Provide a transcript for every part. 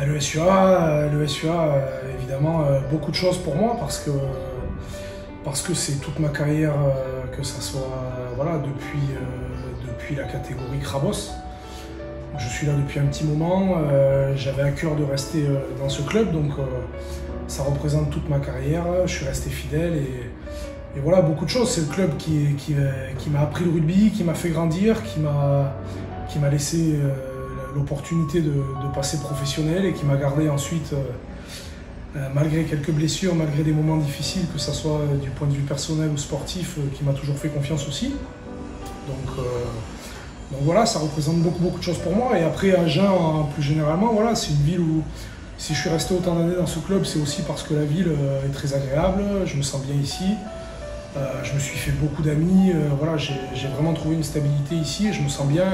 Le SUA, évidemment, beaucoup de choses pour moi parce que c'est toute ma carrière, que ça soit voilà, depuis la catégorie Crabos. Je suis là depuis un petit moment, j'avais à cœur de rester dans ce club, donc ça représente toute ma carrière, je suis resté fidèle et voilà, beaucoup de choses. C'est le club qui m'a appris le rugby, qui m'a fait grandir, qui m'a laissé l'opportunité de passer professionnel et qui m'a gardé ensuite, malgré quelques blessures, malgré des moments difficiles, que ce soit du point de vue personnel ou sportif, qui m'a toujours fait confiance aussi. Donc voilà, ça représente beaucoup de choses pour moi. Et après, Agen, plus généralement, voilà, c'est une ville où, si je suis resté autant d'années dans ce club, c'est aussi parce que la ville est très agréable, je me sens bien ici. Je me suis fait beaucoup d'amis, voilà, j'ai vraiment trouvé une stabilité ici et je me sens bien.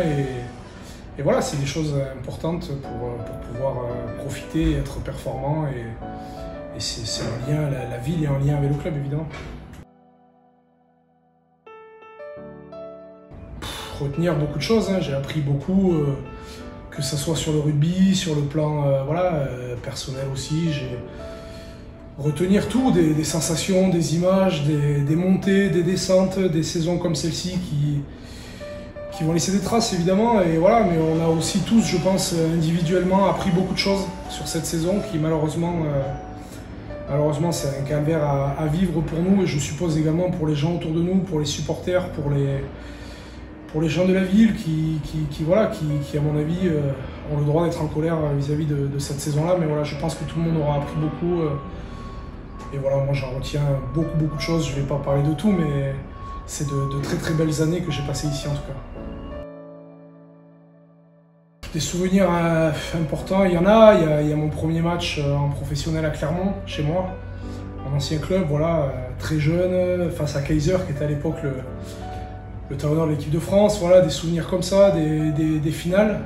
Et voilà, c'est des choses importantes pour pouvoir profiter et être performant. Et c'est un lien, la ville est en lien avec le club, évidemment. Retenir beaucoup de choses, hein. J'ai appris beaucoup, que ce soit sur le rugby, sur le plan personnel aussi. Retenir tout, des sensations, des images, des montées, des descentes, des saisons comme celle-ci qui vont laisser des traces évidemment. Et voilà, mais on a aussi tous, je pense, individuellement appris beaucoup de choses sur cette saison qui malheureusement c'est un calvaire à vivre pour nous et je suppose également pour les gens autour de nous, pour les supporters, pour les gens de la ville qui à mon avis ont le droit d'être en colère vis-à-vis de cette saison-là. Mais voilà, je pense que tout le monde aura appris beaucoup. Et voilà, moi j'en retiens beaucoup de choses. Je ne vais pas parler de tout, mais c'est de très belles années que j'ai passées ici en tout cas. Des souvenirs importants, il y en a. Il y a mon premier match en professionnel à Clermont, chez moi, mon ancien club, voilà, très jeune, face à Kaiser, qui était à l'époque le talonneur de l'équipe de France. Voilà, des souvenirs comme ça, des finales.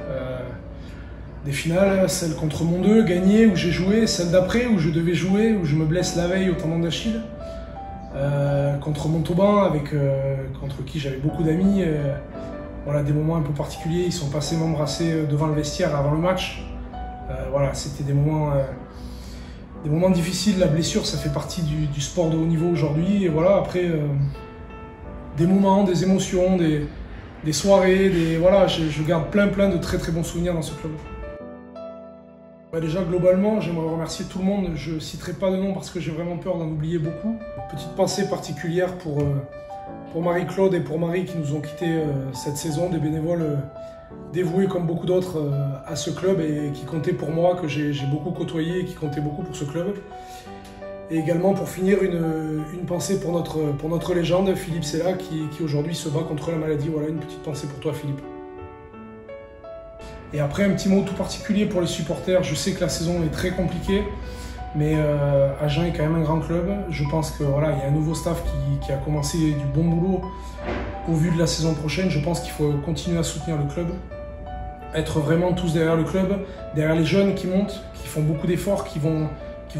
Des finales, celle contre Mont2, gagnée, où j'ai joué, celle d'après, où je devais jouer, où je me blesse la veille au tendon d'Achille. Contre Montauban, contre qui j'avais beaucoup d'amis. Voilà, des moments un peu particuliers, ils sont passés m'embrasser devant le vestiaire avant le match. Voilà, c'était des moments difficiles. La blessure, ça fait partie du sport de haut niveau aujourd'hui. Et voilà, après, des moments, des émotions, des soirées, voilà, je garde plein de très bons souvenirs dans ce club. Déjà, globalement, j'aimerais remercier tout le monde. Je ne citerai pas de nom parce que j'ai vraiment peur d'en oublier beaucoup. Petite pensée particulière pour Marie-Claude et pour Marie qui nous ont quittés cette saison, des bénévoles dévoués comme beaucoup d'autres à ce club et qui comptaient pour moi, que j'ai beaucoup côtoyé et qui comptaient beaucoup pour ce club. Et également pour finir, une pensée pour notre légende, Philippe Sella, qui aujourd'hui se bat contre la maladie. Voilà, une petite pensée pour toi, Philippe. Et après, un petit mot tout particulier pour les supporters. Je sais que la saison est très compliquée, mais Agen est quand même un grand club. Je pense que voilà, il y a un nouveau staff qui a commencé du bon boulot au vu de la saison prochaine. Je pense qu'il faut continuer à soutenir le club, être vraiment tous derrière le club, derrière les jeunes qui montent, qui font beaucoup d'efforts, qui vont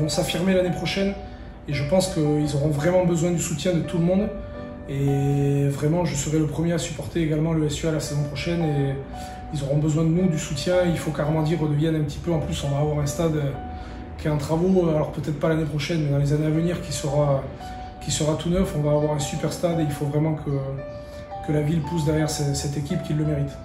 s'affirmer l'année prochaine. Et je pense qu'ils auront vraiment besoin du soutien de tout le monde. Et vraiment, je serai le premier à supporter également le SUA la saison prochaine. Et ils auront besoin de nous, du soutien. Il faut qu'Armandie redevienne un petit peu. En plus, on va avoir un stade qui est en travaux. Alors peut-être pas l'année prochaine, mais dans les années à venir, qui sera tout neuf. On va avoir un super stade et il faut vraiment que la ville pousse derrière cette équipe qui le mérite.